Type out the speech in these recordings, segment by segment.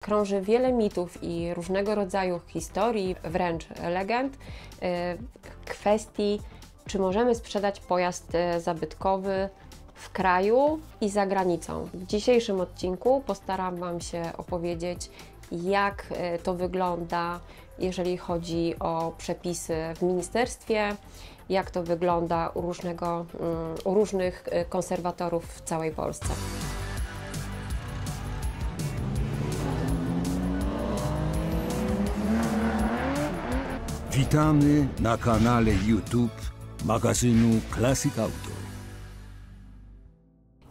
Krąży wiele mitów i różnego rodzaju historii, wręcz legend, kwestii, czy możemy sprzedać pojazd zabytkowy w kraju i za granicą. W dzisiejszym odcinku postaram Wam się opowiedzieć, jak to wygląda, jeżeli chodzi o przepisy w ministerstwie, jak to wygląda u różnych konserwatorów w całej Polsce. Witamy na kanale YouTube magazynu Classic Auto.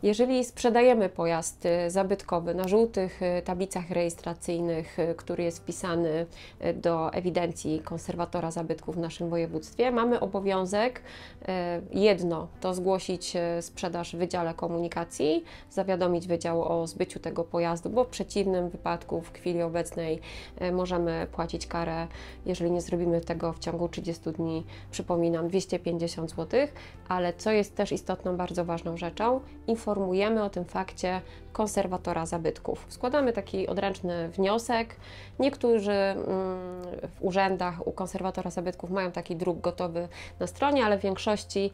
Jeżeli sprzedajemy pojazd zabytkowy na żółtych tablicach rejestracyjnych, który jest wpisany do ewidencji konserwatora zabytków w naszym województwie, mamy obowiązek to zgłosić sprzedaż w Wydziale Komunikacji, zawiadomić Wydział o zbyciu tego pojazdu, bo w przeciwnym wypadku w chwili obecnej możemy płacić karę, jeżeli nie zrobimy tego w ciągu 30 dni, przypominam, 250 zł, ale co jest też istotną, bardzo ważną rzeczą, informujemy o tym fakcie konserwatora zabytków. Składamy taki odręczny wniosek. Niektórzy w urzędach u konserwatora zabytków mają taki druk gotowy na stronie, ale w większości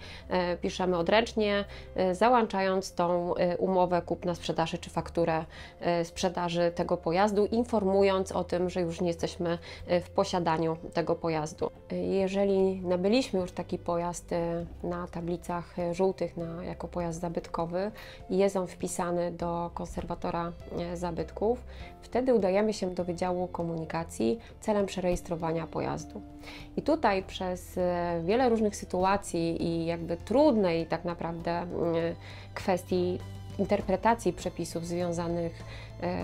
piszemy odręcznie, załączając tą umowę kupna-sprzedaży czy fakturę sprzedaży tego pojazdu, informując o tym, że już nie jesteśmy w posiadaniu tego pojazdu. Jeżeli nabyliśmy już taki pojazd na tablicach żółtych jako pojazd zabytkowy i jest on wpisany do konserwatora zabytków, wtedy udajemy się do Wydziału Komunikacji celem przerejestrowania pojazdu. I tutaj przez wiele różnych sytuacji i jakby trudnej tak naprawdę kwestii interpretacji przepisów związanych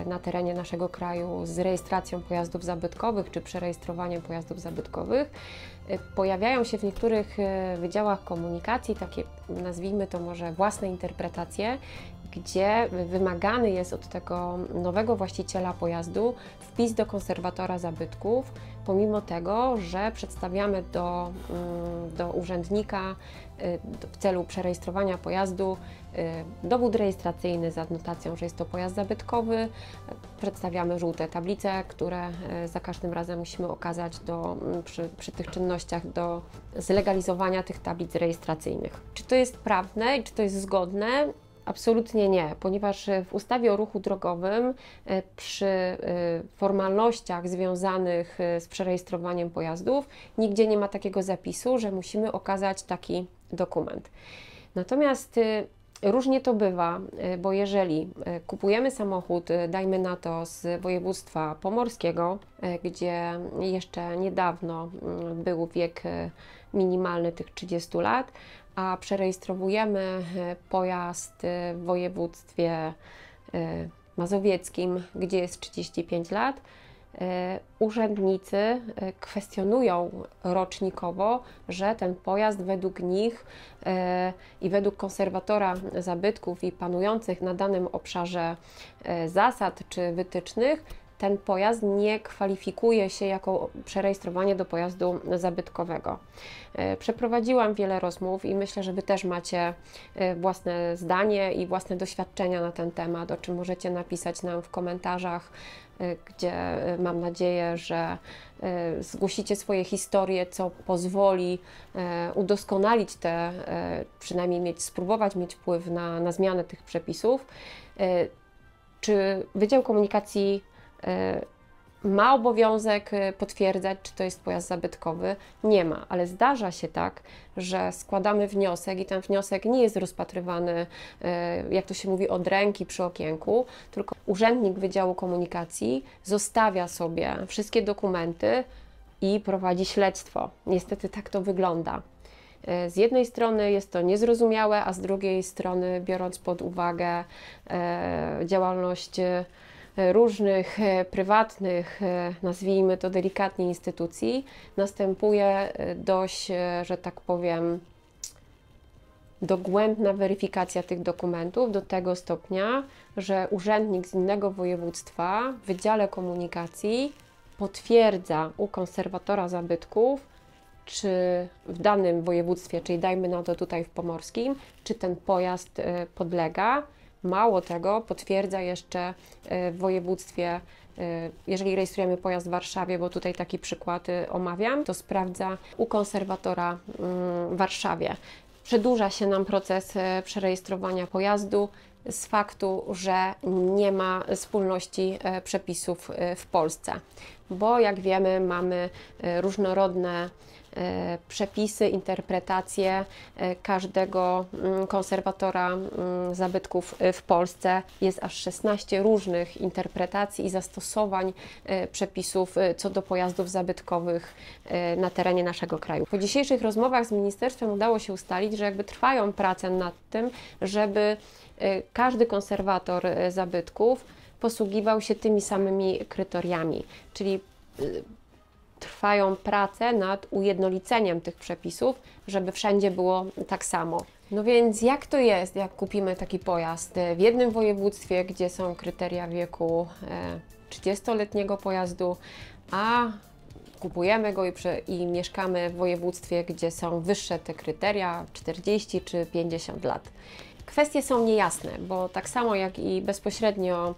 na terenie naszego kraju z rejestracją pojazdów zabytkowych czy przerejestrowaniem pojazdów zabytkowych, pojawiają się w niektórych wydziałach komunikacji takie, nazwijmy to może, własne interpretacje, gdzie wymagany jest od tego nowego właściciela pojazdu wpis do konserwatora zabytków, pomimo tego, że przedstawiamy do urzędnika w celu przerejestrowania pojazdu dowód rejestracyjny z adnotacją, że jest to pojazd zabytkowy, przedstawiamy żółte tablice, które za każdym razem musimy okazać przy tych czynnościach do zlegalizowania tych tablic rejestracyjnych. Czy to jest prawne i czy to jest zgodne? Absolutnie nie, ponieważ w ustawie o ruchu drogowym przy formalnościach związanych z przerejestrowaniem pojazdów nigdzie nie ma takiego zapisu, że musimy okazać taki dokument. Natomiast różnie to bywa, bo jeżeli kupujemy samochód, dajmy na to z województwa pomorskiego, gdzie jeszcze niedawno był wiek minimalny tych 30 lat, a przerejestrowujemy pojazd w województwie mazowieckim, gdzie jest 35 lat, urzędnicy kwestionują rocznikowo, że ten pojazd według nich i według konserwatora zabytków i panujących na danym obszarze zasad czy wytycznych, ten pojazd nie kwalifikuje się jako przerejestrowanie do pojazdu zabytkowego. Przeprowadziłam wiele rozmów i myślę, że Wy też macie własne zdanie i własne doświadczenia na ten temat, o czym możecie napisać nam w komentarzach, gdzie mam nadzieję, że zgłosicie swoje historie, co pozwoli udoskonalić przynajmniej spróbować mieć wpływ na zmianę tych przepisów. Czy Wydział Komunikacji ma obowiązek potwierdzać, czy to jest pojazd zabytkowy? Nie ma, ale zdarza się tak, że składamy wniosek i ten wniosek nie jest rozpatrywany, jak to się mówi, od ręki przy okienku, tylko urzędnik Wydziału Komunikacji zostawia sobie wszystkie dokumenty i prowadzi śledztwo. Niestety tak to wygląda. Z jednej strony jest to niezrozumiałe, a z drugiej strony, biorąc pod uwagę działalność różnych prywatnych, nazwijmy to delikatnie, instytucji, następuje dość, że tak powiem, dogłębna weryfikacja tych dokumentów do tego stopnia, że urzędnik z innego województwa w Wydziale Komunikacji potwierdza u konserwatora zabytków, czy w danym województwie, czyli dajmy na to tutaj w pomorskim, czy ten pojazd podlega. Mało tego, potwierdza jeszcze w województwie jeżeli rejestrujemy pojazd w Warszawie, bo tutaj taki przykład omawiam, to sprawdza u konserwatora w Warszawie. Przedłuża się nam proces przerejestrowania pojazdu z faktu, że nie ma spójności przepisów w Polsce, bo jak wiemy, mamy różnorodne przepisy, interpretacje każdego konserwatora zabytków w Polsce. Jest aż 16 różnych interpretacji i zastosowań przepisów co do pojazdów zabytkowych na terenie naszego kraju. Po dzisiejszych rozmowach z ministerstwem udało się ustalić, że jakby trwają prace nad tym, żeby każdy konserwator zabytków posługiwał się tymi samymi kryteriami, czyli trwają prace nad ujednoliceniem tych przepisów, żeby wszędzie było tak samo. No więc jak to jest, jak kupimy taki pojazd w jednym województwie, gdzie są kryteria wieku 30-letniego pojazdu, a kupujemy go i mieszkamy w województwie, gdzie są wyższe te kryteria, 40 czy 50 lat. Kwestie są niejasne, bo tak samo jak i bezpośrednio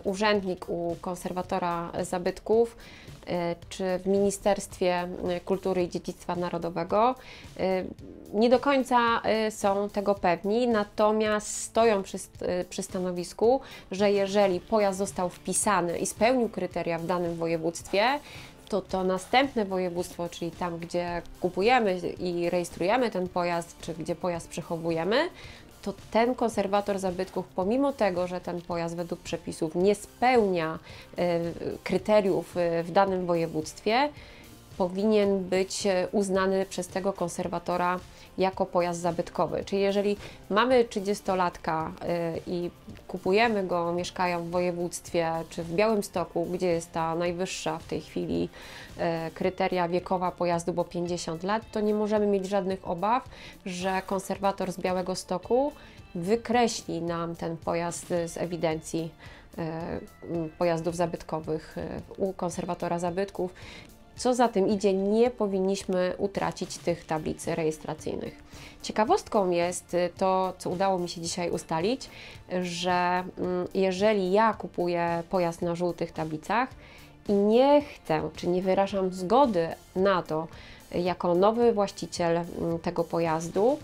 urzędnik u konserwatora zabytków czy w Ministerstwie Kultury i Dziedzictwa Narodowego nie do końca są tego pewni, natomiast stoją przy stanowisku, że jeżeli pojazd został wpisany i spełnił kryteria w danym województwie, to następne województwo, czyli tam, gdzie kupujemy i rejestrujemy ten pojazd, czy gdzie pojazd przechowujemy, to ten konserwator zabytków, pomimo tego, że ten pojazd według przepisów nie spełnia kryteriów w danym województwie, powinien być uznany przez tego konserwatora jako pojazd zabytkowy. Czyli jeżeli mamy 30-latka i kupujemy go, mieszkają w województwie czy w Białymstoku, gdzie jest ta najwyższa w tej chwili kryteria wiekowa pojazdu, bo 50 lat, to nie możemy mieć żadnych obaw, że konserwator z Białegostoku wykreśli nam ten pojazd z ewidencji pojazdów zabytkowych u konserwatora zabytków. Co za tym idzie, nie powinniśmy utracić tych tablic rejestracyjnych. Ciekawostką jest to, co udało mi się dzisiaj ustalić, że jeżeli ja kupuję pojazd na żółtych tablicach i nie chcę, czy nie wyrażam zgody na to, jako nowy właściciel tego pojazdu,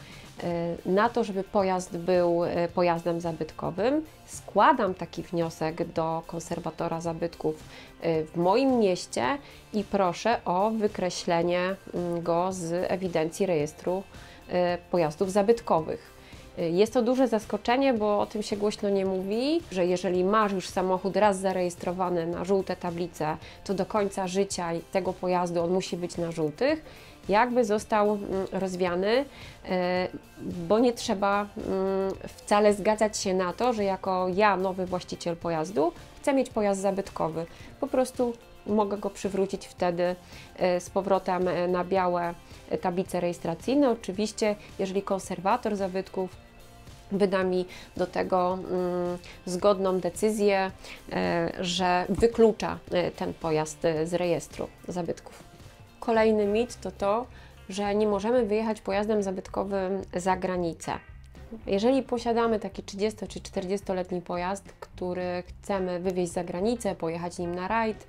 na to, żeby pojazd był pojazdem zabytkowym, składam taki wniosek do konserwatora zabytków w moim mieście i proszę o wykreślenie go z ewidencji rejestru pojazdów zabytkowych. Jest to duże zaskoczenie, bo o tym się głośno nie mówi, że jeżeli masz już samochód raz zarejestrowany na żółte tablice, to do końca życia tego pojazdu on musi być na żółtych. Jakby został rozwiany, bo nie trzeba wcale zgadzać się na to, że jako ja, nowy właściciel pojazdu, chcę mieć pojazd zabytkowy. Po prostu mogę go przywrócić wtedy z powrotem na białe tablice rejestracyjne. Oczywiście, jeżeli konserwator zabytków wyda mi do tego zgodną decyzję, że wyklucza ten pojazd z rejestru zabytków. Kolejny mit to to, że nie możemy wyjechać pojazdem zabytkowym za granicę. Jeżeli posiadamy taki 30 czy 40-letni pojazd, który chcemy wywieźć za granicę, pojechać nim na rajd,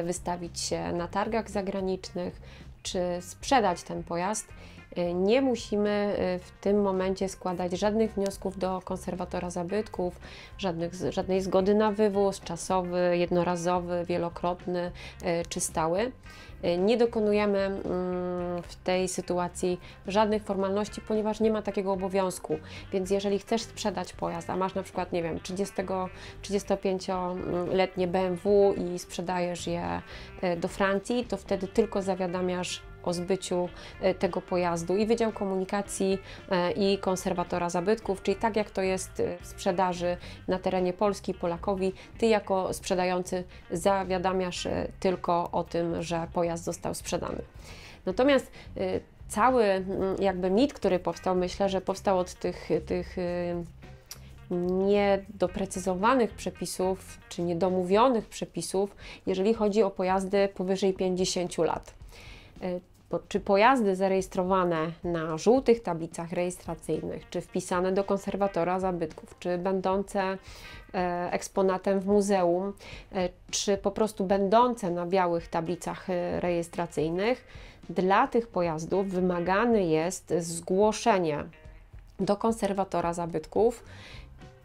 wystawić się na targach zagranicznych, czy sprzedać ten pojazd, nie musimy w tym momencie składać żadnych wniosków do konserwatora zabytków, żadnej zgody na wywóz czasowy, jednorazowy, wielokrotny czy stały. Nie dokonujemy w tej sytuacji żadnych formalności, ponieważ nie ma takiego obowiązku. Więc jeżeli chcesz sprzedać pojazd, a masz na przykład, nie wiem, 35-letnie BMW i sprzedajesz je do Francji, to wtedy tylko zawiadamiasz o zbyciu tego pojazdu i Wydział Komunikacji i konserwatora zabytków, czyli tak jak to jest w sprzedaży na terenie Polski Polakowi, Ty jako sprzedający zawiadamiasz tylko o tym, że pojazd został sprzedany. Natomiast cały jakby mit, który powstał, myślę, że powstał od tych niedoprecyzowanych przepisów, czy niedomówionych przepisów, jeżeli chodzi o pojazdy powyżej 50 lat. czy pojazdy zarejestrowane na żółtych tablicach rejestracyjnych, czy wpisane do konserwatora zabytków, czy będące eksponatem w muzeum, czy po prostu będące na białych tablicach rejestracyjnych, dla tych pojazdów wymagane jest zgłoszenie do konserwatora zabytków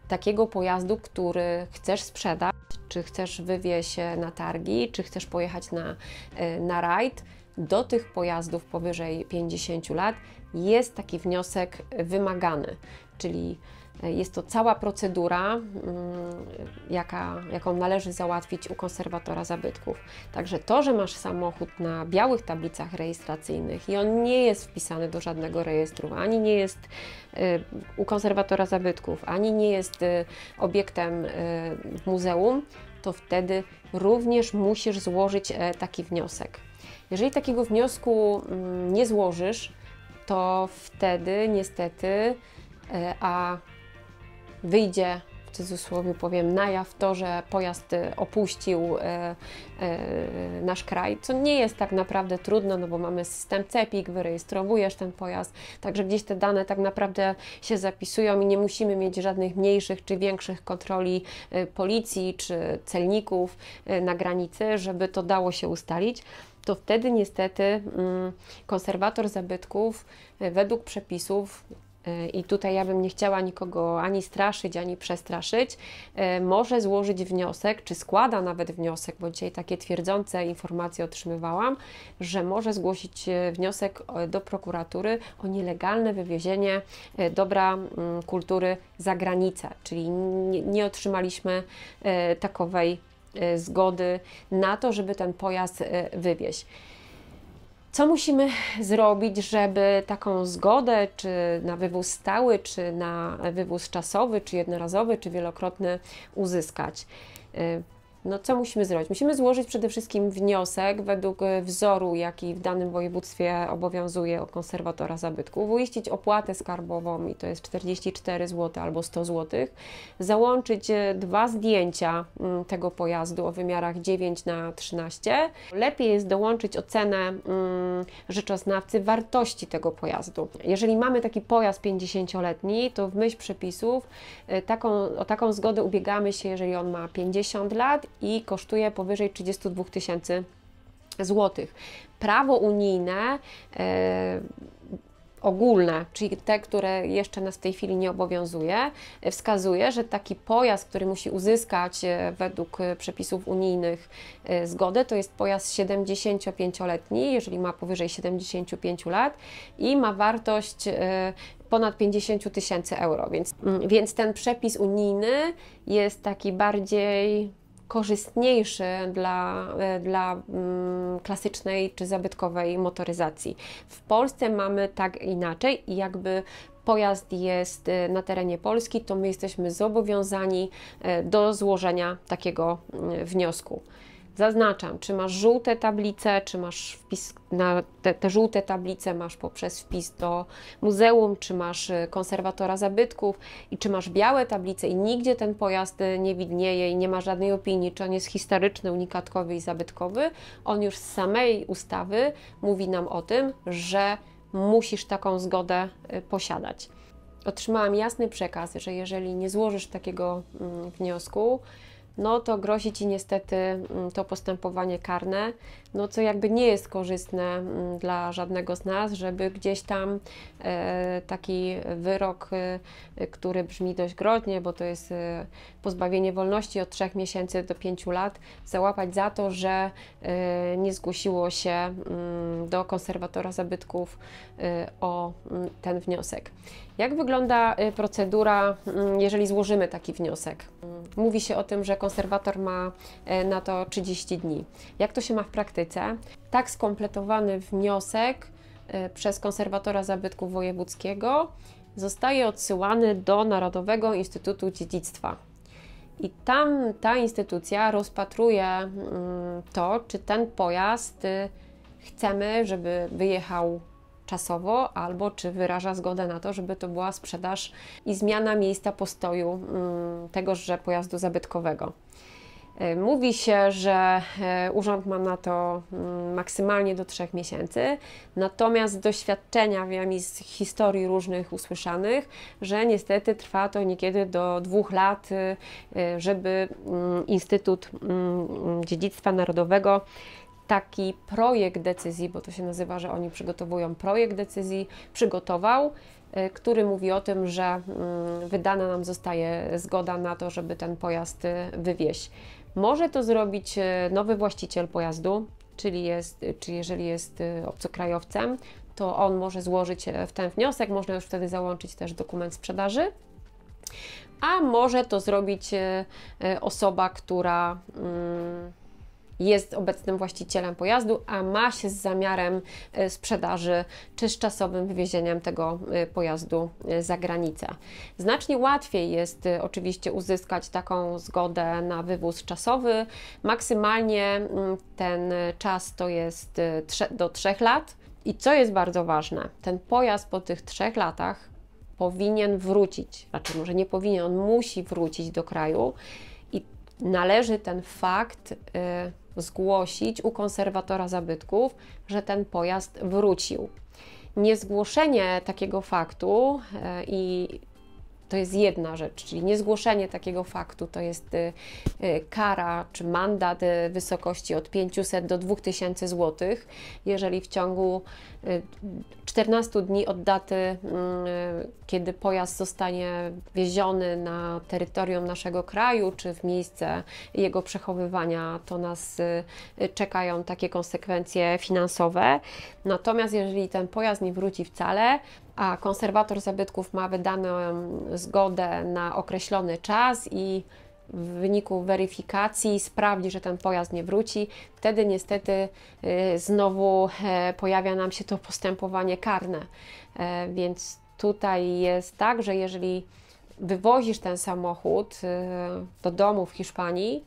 takiego pojazdu, który chcesz sprzedać, czy chcesz wywieźć na targi, czy chcesz pojechać na rajd. Do tych pojazdów powyżej 50 lat jest taki wniosek wymagany, czyli jest to cała procedura, jaką należy załatwić u konserwatora zabytków. Także to, że masz samochód na białych tablicach rejestracyjnych i on nie jest wpisany do żadnego rejestru, ani nie jest u konserwatora zabytków, ani nie jest obiektem w muzeum, to wtedy również musisz złożyć taki wniosek. Jeżeli takiego wniosku nie złożysz, to wtedy niestety, a wyjdzie, w cudzysłowie powiem, na jaw to, że pojazd opuścił nasz kraj, co nie jest tak naprawdę trudno, no bo mamy system CEPiK, wyrejestrowujesz ten pojazd, także gdzieś te dane tak naprawdę się zapisują i nie musimy mieć żadnych mniejszych czy większych kontroli policji czy celników na granicy, żeby to dało się ustalić. To wtedy niestety konserwator zabytków według przepisów, i tutaj ja bym nie chciała nikogo ani straszyć, ani przestraszyć, może złożyć wniosek, czy składa nawet wniosek, bo dzisiaj takie twierdzące informacje otrzymywałam, że może zgłosić wniosek do prokuratury o nielegalne wywiezienie dobra kultury za granicę, czyli nie otrzymaliśmy takowej zgody na to, żeby ten pojazd wywieźć. Co musimy zrobić, żeby taką zgodę, czy na wywóz stały, czy na wywóz czasowy, czy jednorazowy, czy wielokrotny uzyskać? No co musimy zrobić? Musimy złożyć przede wszystkim wniosek według wzoru, jaki w danym województwie obowiązuje u konserwatora zabytków, uiścić opłatę skarbową i to jest 44 zł albo 100 zł, załączyć 2 zdjęcia tego pojazdu o wymiarach 9×13. Lepiej jest dołączyć ocenę rzeczoznawcy wartości tego pojazdu. Jeżeli mamy taki pojazd 50-letni, to w myśl przepisów o taką zgodę ubiegamy się, jeżeli on ma 50 lat i kosztuje powyżej 32 000 złotych. Prawo unijne ogólne, czyli te, które jeszcze nas w tej chwili nie obowiązuje, wskazuje, że taki pojazd, który musi uzyskać według przepisów unijnych zgodę, to jest pojazd 75-letni, jeżeli ma powyżej 75 lat i ma wartość ponad 50 000 euro, więc ten przepis unijny jest taki bardziej korzystniejszy dla klasycznej czy zabytkowej motoryzacji. W Polsce mamy tak inaczej i jakby pojazd jest na terenie Polski, to my jesteśmy zobowiązani do złożenia takiego wniosku. Zaznaczam, czy masz żółte tablice, czy masz wpis na te żółte tablice masz poprzez wpis do muzeum, czy masz konserwatora zabytków i czy masz białe tablice i nigdzie ten pojazd nie widnieje i nie ma żadnej opinii, czy on jest historyczny, unikatkowy i zabytkowy. On już z samej ustawy mówi nam o tym, że musisz taką zgodę posiadać. Otrzymałam jasny przekaz, że jeżeli nie złożysz takiego wniosku, no to grozi Ci niestety to postępowanie karne, no co jakby nie jest korzystne dla żadnego z nas, żeby gdzieś tam taki wyrok, który brzmi dość groźnie, bo to jest pozbawienie wolności od 3 miesięcy do 5 lat, załapać za to, że nie zgłosiło się do konserwatora zabytków o ten wniosek. Jak wygląda procedura, jeżeli złożymy taki wniosek? Mówi się o tym, że konserwator ma na to 30 dni. Jak to się ma w praktyce? Tak skompletowany wniosek przez konserwatora zabytków wojewódzkiego zostaje odsyłany do Narodowego Instytutu Dziedzictwa. I tam ta instytucja rozpatruje to, czy ten pojazd chcemy, żeby wyjechał czasowo, albo czy wyraża zgodę na to, żeby to była sprzedaż i zmiana miejsca postoju tegożże pojazdu zabytkowego. Mówi się, że urząd ma na to maksymalnie do 3 miesięcy, natomiast z doświadczenia wiem i z historii różnych usłyszanych, że niestety trwa to niekiedy do 2 lat, żeby Instytut Dziedzictwa Narodowego taki projekt decyzji, bo to się nazywa, że oni przygotowują projekt decyzji, przygotował, który mówi o tym, że wydana nam zostaje zgoda na to, żeby ten pojazd wywieźć. Może to zrobić nowy właściciel pojazdu, czyli jeżeli jest obcokrajowcem, to on może złożyć w ten wniosek, można już wtedy załączyć też dokument sprzedaży, a może to zrobić osoba, która jest obecnym właścicielem pojazdu, a ma się z zamiarem sprzedaży czy z czasowym wywiezieniem tego pojazdu za granicę. Znacznie łatwiej jest oczywiście uzyskać taką zgodę na wywóz czasowy. Maksymalnie ten czas to jest do 3 lat. I co jest bardzo ważne, ten pojazd po tych 3 latach powinien wrócić, raczej może nie powinien, on musi wrócić do kraju i należy ten fakt zgłosić u konserwatora zabytków, że ten pojazd wrócił. Niezgłoszenie takiego faktu i to jest jedna rzecz, czyli niezgłoszenie takiego faktu to jest kara czy mandat w wysokości od 500 do 2000 zł, jeżeli w ciągu 14 dni od daty, kiedy pojazd zostanie wieziony na terytorium naszego kraju, czy w miejsce jego przechowywania, to nas czekają takie konsekwencje finansowe. Natomiast jeżeli ten pojazd nie wróci wcale, a konserwator zabytków ma wydaną zgodę na określony czas i w wyniku weryfikacji sprawdzi, że ten pojazd nie wróci, wtedy niestety znowu pojawia nam się to postępowanie karne. Więc tutaj jest tak, że jeżeli wywozisz ten samochód do domu w Hiszpanii,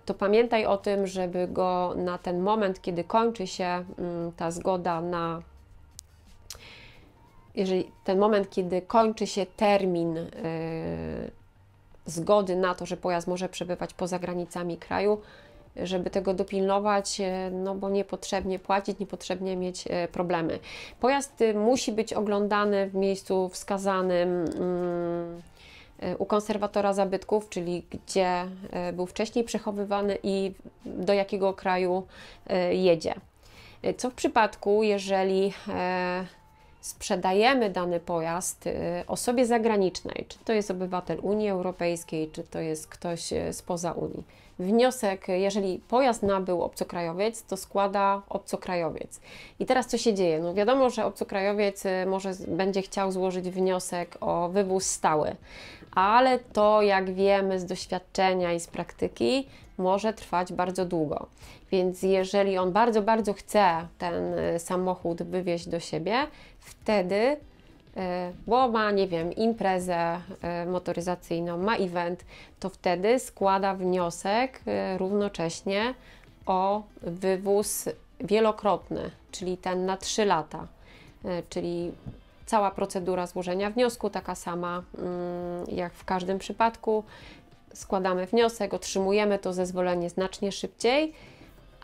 to pamiętaj o tym, żeby go na ten moment, kiedy kończy się ta zgoda na jeżeli ten moment, kiedy kończy się termin zgody na to, że pojazd może przebywać poza granicami kraju, żeby tego dopilnować, no bo niepotrzebnie płacić, niepotrzebnie mieć problemy. Pojazd musi być oglądany w miejscu wskazanym u konserwatora zabytków, czyli gdzie był wcześniej przechowywany i do jakiego kraju jedzie. Co w przypadku, jeżeli sprzedajemy dany pojazd osobie zagranicznej, czy to jest obywatel Unii Europejskiej, czy to jest ktoś spoza Unii. Wniosek, jeżeli pojazd nabył obcokrajowiec, to składa obcokrajowiec. I teraz co się dzieje? No wiadomo, że obcokrajowiec będzie chciał złożyć wniosek o wywóz stały, ale to, jak wiemy z doświadczenia i z praktyki, może trwać bardzo długo. Więc jeżeli on bardzo, bardzo chce ten samochód wywieźć do siebie, wtedy, bo ma, nie wiem, imprezę motoryzacyjną, ma event, to wtedy składa wniosek równocześnie o wywóz wielokrotny, czyli ten na 3 lata, czyli cała procedura złożenia wniosku taka sama jak w każdym przypadku. Składamy wniosek, otrzymujemy to zezwolenie znacznie szybciej,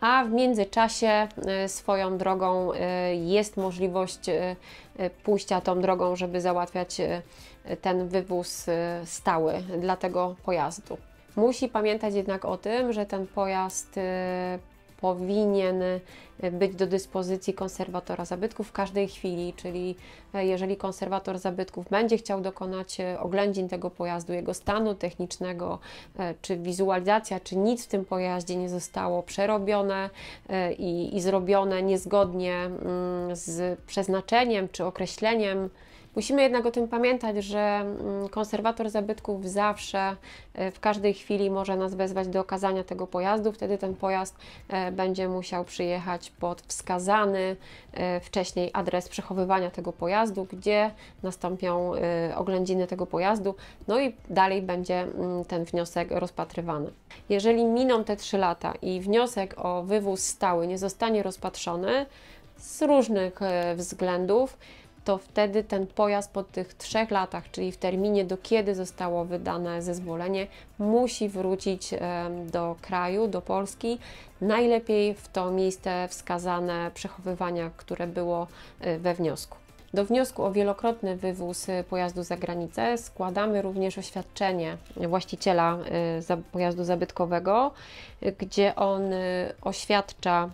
a w międzyczasie swoją drogą jest możliwość pójścia tą drogą, żeby załatwiać ten wywóz stały dla tego pojazdu. Musi pamiętać jednak o tym, że ten pojazd powinien być do dyspozycji konserwatora zabytków w każdej chwili, czyli jeżeli konserwator zabytków będzie chciał dokonać oględzin tego pojazdu, jego stanu technicznego, czy wizualizacja, czy nic w tym pojaździe nie zostało przerobione i zrobione niezgodnie z przeznaczeniem czy określeniem. Musimy jednak o tym pamiętać, że konserwator zabytków zawsze, w każdej chwili może nas wezwać do okazania tego pojazdu. Wtedy ten pojazd będzie musiał przyjechać pod wskazany wcześniej adres przechowywania tego pojazdu, gdzie nastąpią oględziny tego pojazdu, no i dalej będzie ten wniosek rozpatrywany. Jeżeli miną te 3 lata i wniosek o wywóz stały nie zostanie rozpatrzony z różnych względów, to wtedy ten pojazd po tych 3 latach, czyli w terminie, do kiedy zostało wydane zezwolenie, musi wrócić do kraju, do Polski, najlepiej w to miejsce wskazane przechowywania, które było we wniosku. Do wniosku o wielokrotny wywóz pojazdu za granicę składamy również oświadczenie właściciela pojazdu zabytkowego, gdzie on oświadcza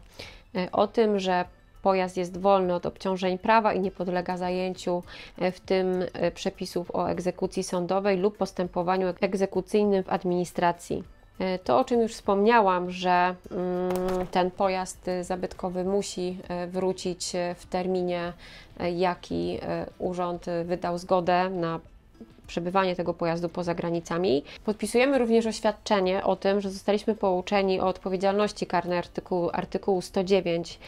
o tym, że pojazd jest wolny od obciążeń prawa i nie podlega zajęciu, w tym przepisów o egzekucji sądowej lub postępowaniu egzekucyjnym w administracji. To, o czym już wspomniałam, że ten pojazd zabytkowy musi wrócić w terminie, jaki urząd wydał zgodę na przebywanie tego pojazdu poza granicami. Podpisujemy również oświadczenie o tym, że zostaliśmy pouczeni o odpowiedzialności karnej artykułu 109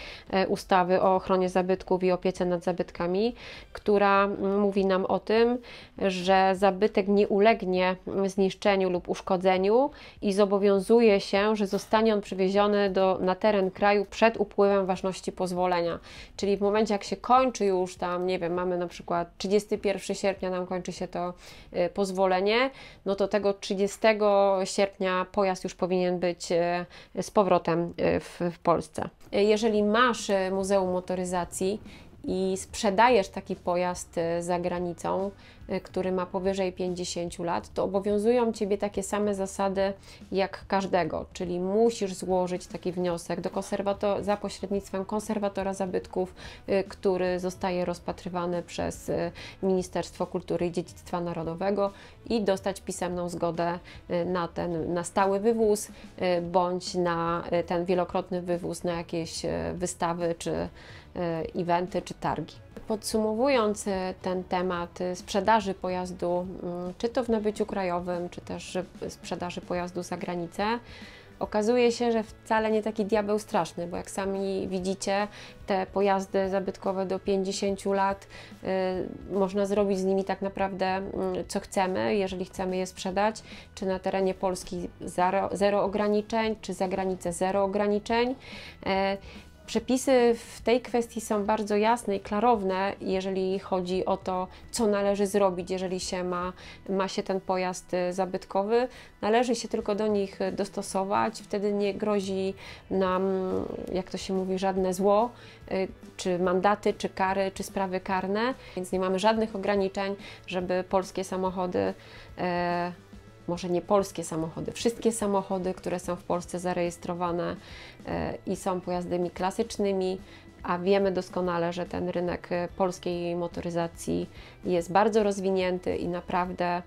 ustawy o ochronie zabytków i opiece nad zabytkami, która mówi nam o tym, że zabytek nie ulegnie zniszczeniu lub uszkodzeniu i zobowiązuje się, że zostanie on przywieziony na teren kraju przed upływem ważności pozwolenia. Czyli w momencie, jak się kończy już tam, nie wiem, mamy na przykład 31 sierpnia nam kończy się to pozwolenie, no to tego 30 sierpnia pojazd już powinien być z powrotem w Polsce. Jeżeli masz Muzeum Motoryzacji i sprzedajesz taki pojazd za granicą, który ma powyżej 50 lat, to obowiązują Ciebie takie same zasady jak każdego, czyli musisz złożyć taki wniosek za pośrednictwem konserwatora zabytków, który zostaje rozpatrywany przez Ministerstwo Kultury i Dziedzictwa Narodowego i dostać pisemną zgodę na stały wywóz bądź na ten wielokrotny wywóz na jakieś wystawy czy eventy czy targi. Podsumowując ten temat sprzedaży pojazdu, czy to w nabyciu krajowym, czy też sprzedaży pojazdu za granicę, okazuje się, że wcale nie taki diabeł straszny, bo jak sami widzicie, te pojazdy zabytkowe do 50 lat, można zrobić z nimi tak naprawdę co chcemy, jeżeli chcemy je sprzedać, czy na terenie Polski zero ograniczeń, czy za granicę zero ograniczeń. Przepisy w tej kwestii są bardzo jasne i klarowne, jeżeli chodzi o to, co należy zrobić, jeżeli ma się ten pojazd zabytkowy. Należy się tylko do nich dostosować, wtedy nie grozi nam, jak to się mówi, żadne zło, czy mandaty, czy kary, czy sprawy karne, więc nie mamy żadnych ograniczeń, żeby polskie samochody, może nie polskie samochody, wszystkie samochody, które są w Polsce zarejestrowane i są pojazdami klasycznymi, a wiemy doskonale, że ten rynek polskiej motoryzacji jest bardzo rozwinięty i naprawdę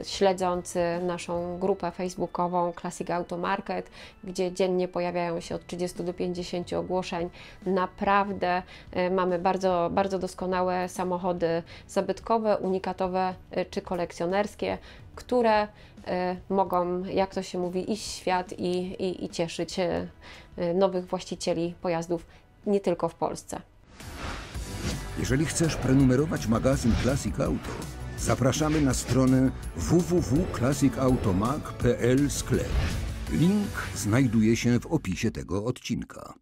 śledząc naszą grupę facebookową Classic Auto Market, gdzie dziennie pojawiają się od 30 do 50 ogłoszeń, naprawdę mamy bardzo, bardzo doskonałe samochody zabytkowe, unikatowe czy kolekcjonerskie, które mogą, jak to się mówi, iść w świat i cieszyć nowych właścicieli pojazdów nie tylko w Polsce. Jeżeli chcesz prenumerować magazyn Classic Auto, zapraszamy na stronę www.classicautomag.pl/sklep. Link znajduje się w opisie tego odcinka.